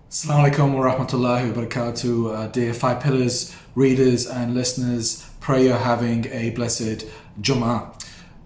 Assalamu alaikum wa rahmatullahi wa barakatuh. Dear Five Pillars readers and listeners, pray you're having a blessed Jummah.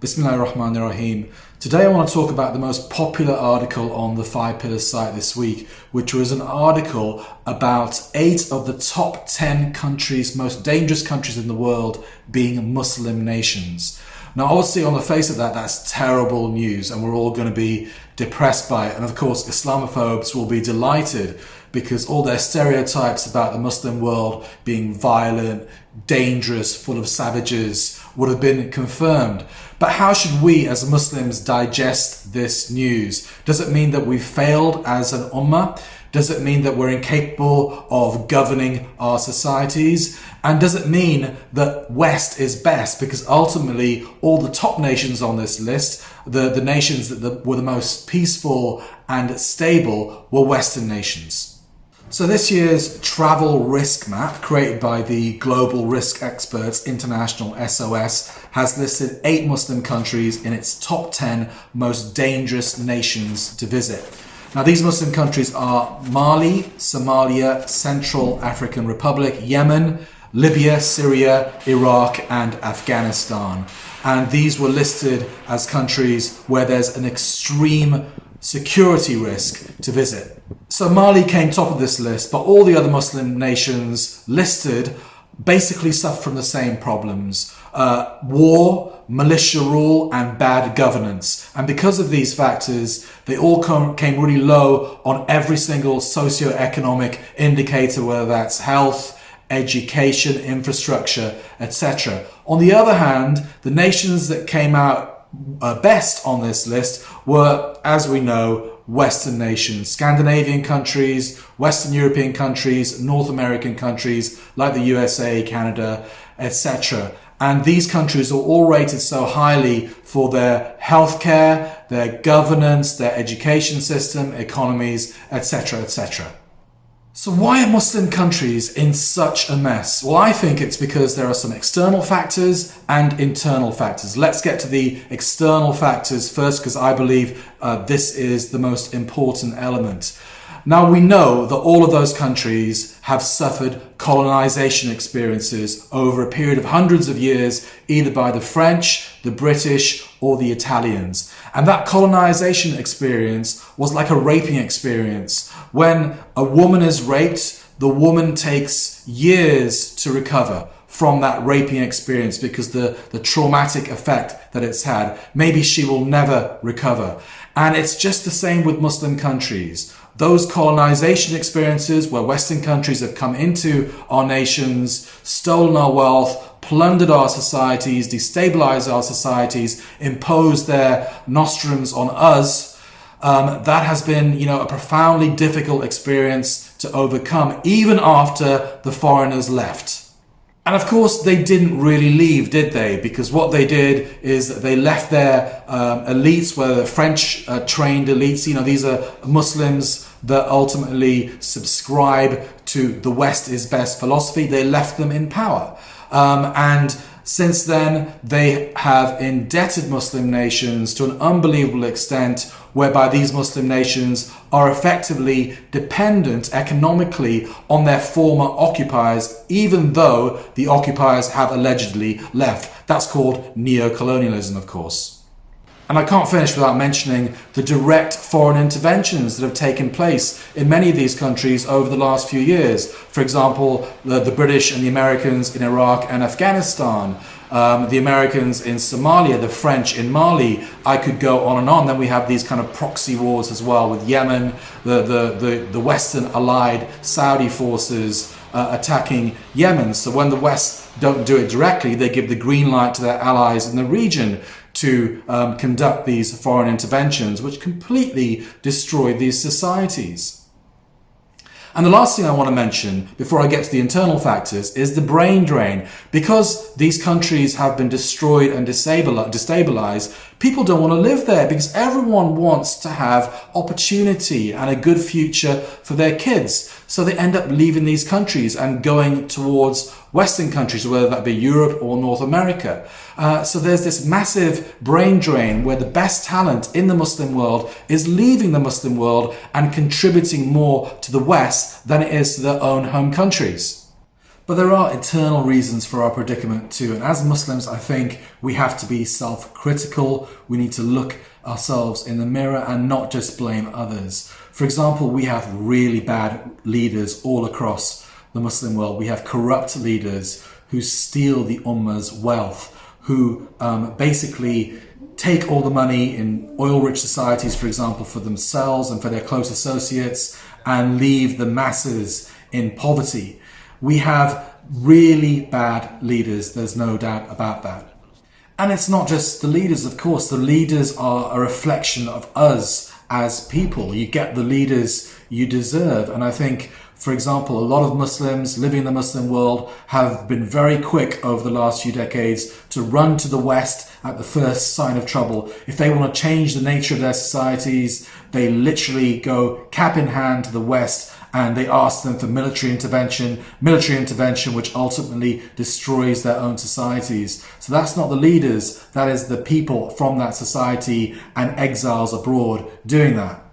Bismillahir Rahmanir Rahim. Today I want to talk about the most popular article on the Five Pillars site this week, which was an article about 8 of the top 10 countries, most dangerous countries in the world being Muslim nations. Now, obviously, on the face of that, that's terrible news, and we're all going to be depressed by it. And of course, Islamophobes will be delighted because all their stereotypes about the Muslim world being violent, dangerous, full of savages would have been confirmed. But how should we as Muslims digest this news? Does it mean that we've failed as an ummah? Does it mean that we're incapable of governing our societies? And does it mean that West is best? Because ultimately, all the top nations on this list, the nations that were the most peaceful and stable, were Western nations. So this year's travel risk map, created by the Global Risk Experts International SOS, has listed 8 Muslim countries in its top 10 most dangerous nations to visit. Now, these Muslim countries are Mali, Somalia, Central African Republic, Yemen, Libya, Syria, Iraq, and Afghanistan. And these were listed as countries where there's an extreme security risk to visit. So Mali came top of this list, but all the other Muslim nations listed basically suffer from the same problems. War, militia rule, and bad governance. And because of these factors, they all came really low on every single socio-economic indicator, whether that's health, education, infrastructure, etc. On the other hand, the nations that came out best on this list were, as we know, Western nations, Scandinavian countries, Western European countries, North American countries like the USA, Canada, etc. And these countries are all rated so highly for their healthcare, their governance, their education system, economies, etc., etc. So why are Muslim countries in such a mess? Well, I think it's because there are some external factors and internal factors. Let's get to the external factors first, because I believe this is the most important element. Now, we know that all of those countries have suffered colonization experiences over a period of hundreds of years, either by the French, the British, or the Italians. And that colonization experience was like a raping experience. When a woman is raped, the woman takes years to recover from that raping experience because the traumatic effect that it's had. Maybe she will never recover. And it's just the same with Muslim countries. Those colonization experiences where Western countries have come into our nations, stolen our wealth, plundered our societies, destabilized our societies, imposed their nostrums on us, that has been, a profoundly difficult experience to overcome, even after the foreigners left. And of course, they didn't really leave, did they? Because what they did is they left their elites, where the French trained elites, these are Muslims that ultimately subscribe to the West is best philosophy. They left them in power. And since then, they have indebted Muslim nations to an unbelievable extent, whereby these Muslim nations are effectively dependent economically on their former occupiers, even though the occupiers have allegedly left. That's called neo-colonialism, of course. And I can't finish without mentioning the direct foreign interventions that have taken place in many of these countries over the last few years. For example, the British and the Americans in Iraq and Afghanistan, the Americans in Somalia, the French in Mali. I could go on and on. Then we have these kind of proxy wars as well with Yemen, the Western allied Saudi forces attacking Yemen. So when the West don't do it directly, they give the green light to their allies in the region to conduct these foreign interventions, which completely destroy these societies. And the last thing I want to mention before I get to the internal factors is the brain drain. Because these countries have been destroyed and destabilized, People don't want to live there because everyone wants to have opportunity and a good future for their kids. So they end up leaving these countries and going towards Western countries, whether that be Europe or North America. So there's this massive brain drain where the best talent in the Muslim world is leaving the Muslim world and contributing more to the West than it is to their own home countries. But there are eternal reasons for our predicament too. And as Muslims, I think we have to be self-critical. We need to look ourselves in the mirror and not just blame others. For example, we have really bad leaders all across the Muslim world. We have corrupt leaders who steal the Ummah's wealth, who basically take all the money in oil-rich societies, for example, for themselves and for their close associates, and leave the masses in poverty. We have really bad leaders, there's no doubt about that. And it's not just the leaders, of course. The leaders are a reflection of us as people. You get the leaders you deserve. And I think, for example, a lot of Muslims living in the Muslim world have been very quick over the last few decades to run to the West at the first sign of trouble. If they want to change the nature of their societies, they literally go cap in hand to the West and they ask them for military intervention which ultimately destroys their own societies. So that's not the leaders, that is the people from that society and exiles abroad doing that.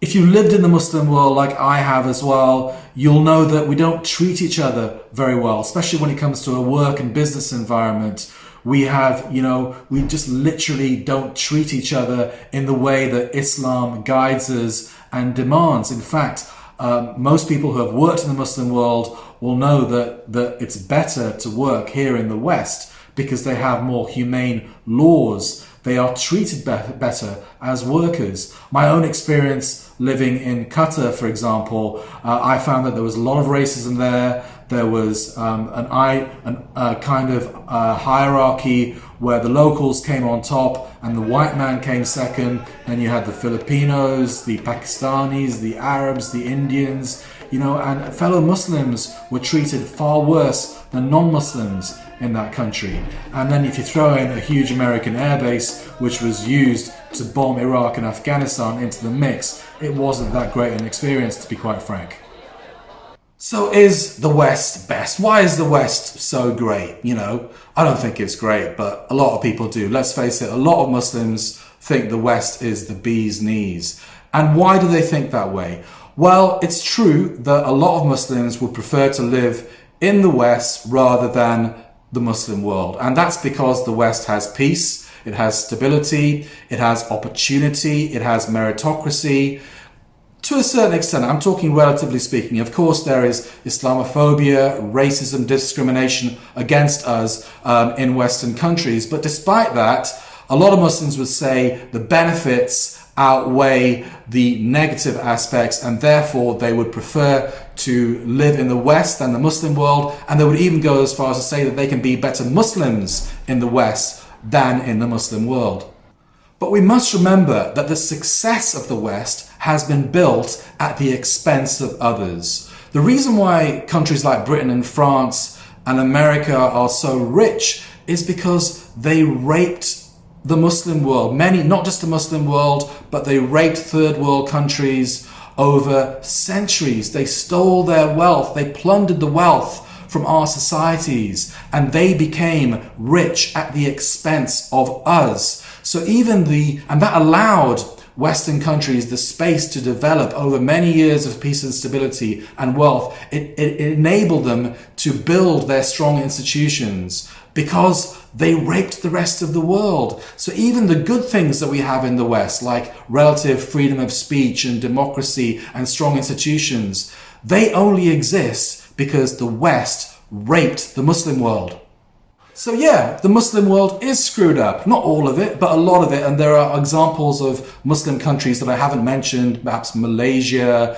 If you lived in the Muslim world like I have as well, you'll know that we don't treat each other very well, especially when it comes to a work and business environment. We have, we just literally don't treat each other in the way that Islam guides us and demands. In fact, most people who have worked in the Muslim world will know that it's better to work here in the West because they have more humane laws. They are treated better as workers. My own experience living in Qatar, for example, I found that there was a lot of racism there. There was a kind of hierarchy where the locals came on top and the white man came second. Then you had the Filipinos, the Pakistanis, the Arabs, the Indians, and fellow Muslims were treated far worse than non-Muslims in that country. And then if you throw in a huge American airbase which was used to bomb Iraq and Afghanistan into the mix, it wasn't that great an experience, to be quite frank. So is the West best? Why is the West so great? I don't think it's great, but a lot of people do. Let's face it, a lot of Muslims think the West is the bee's knees. And why do they think that way? Well, it's true that a lot of Muslims would prefer to live in the West rather than the Muslim world. And that's because the West has peace, it has stability, it has opportunity, it has meritocracy. To a certain extent, I'm talking relatively speaking. Of course, there is Islamophobia, racism, discrimination against us in Western countries. But despite that, a lot of Muslims would say the benefits outweigh the negative aspects, and therefore they would prefer to live in the West than the Muslim world. And they would even go as far as to say that they can be better Muslims in the West than in the Muslim world. But we must remember that the success of the West has been built at the expense of others. The reason why countries like Britain and France and America are so rich is because they raped the Muslim world. Many, not just the Muslim world, but they raped third world countries over centuries. They stole their wealth. They plundered the wealth from our societies, and they became rich at the expense of us. So and that allowed Western countries the space to develop over many years of peace and stability and wealth. It enabled them to build their strong institutions because they raped the rest of the world. So even the good things that we have in the West, like relative freedom of speech and democracy and strong institutions, they only exist because the West raped the Muslim world. So yeah, the Muslim world is screwed up. Not all of it, but a lot of it. And there are examples of Muslim countries that I haven't mentioned, perhaps Malaysia,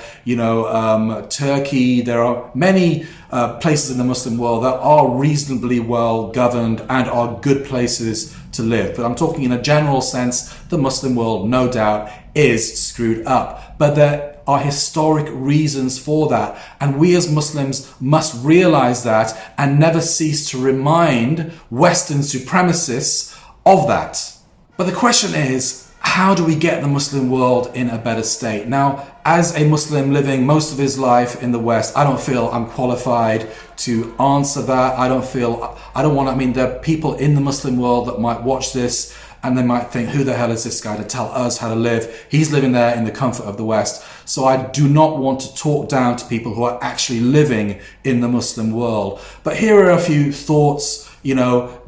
Turkey. There are many places in the Muslim world that are reasonably well governed and are good places to live. But I'm talking in a general sense, the Muslim world, no doubt, is screwed up. But there are historic reasons for that. And we as Muslims must realize that and never cease to remind Western supremacists of that. But the question is, how do we get the Muslim world in a better state? Now, as a Muslim living most of his life in the West, I don't feel I'm qualified to answer that. I don't want to, I mean, there are people in the Muslim world that might watch this and they might think, who the hell is this guy to tell us how to live? He's living there in the comfort of the West. So I do not want to talk down to people who are actually living in the Muslim world. But here are a few thoughts,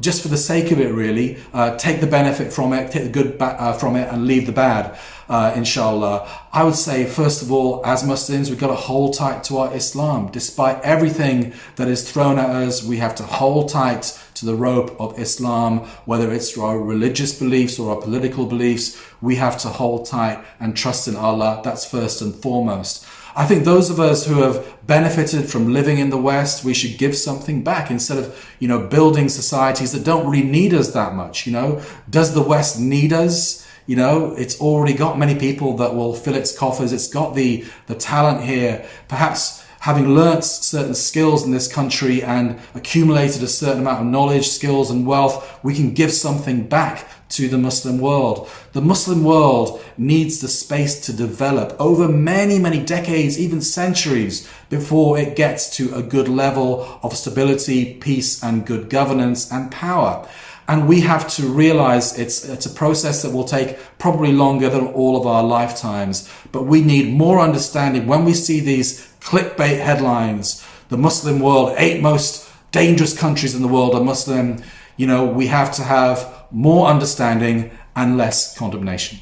just for the sake of it, really. Take the benefit from it, take the good from it, and leave the bad, inshallah. I would say, first of all, as Muslims, we've got to hold tight to our Islam. Despite everything that is thrown at us, we have to hold tight to the rope of Islam, whether it's through our religious beliefs or our political beliefs. We have to hold tight and trust in Allah. That's first and foremost. I think those of us who have benefited from living in the West, we should give something back instead of, building societies that don't really need us that much. Does the West need us? It's already got many people that will fill its coffers. It's got the talent here. Perhaps having learnt certain skills in this country and accumulated a certain amount of knowledge, skills and wealth, we can give something back to the Muslim world. The Muslim world needs the space to develop over many, many decades, even centuries, before it gets to a good level of stability, peace and good governance and power. And we have to realize it's a process that will take probably longer than all of our lifetimes. But we need more understanding. When we see these clickbait headlines, the Muslim world, 8 most dangerous countries in the world are Muslim, we have to have more understanding and less condemnation.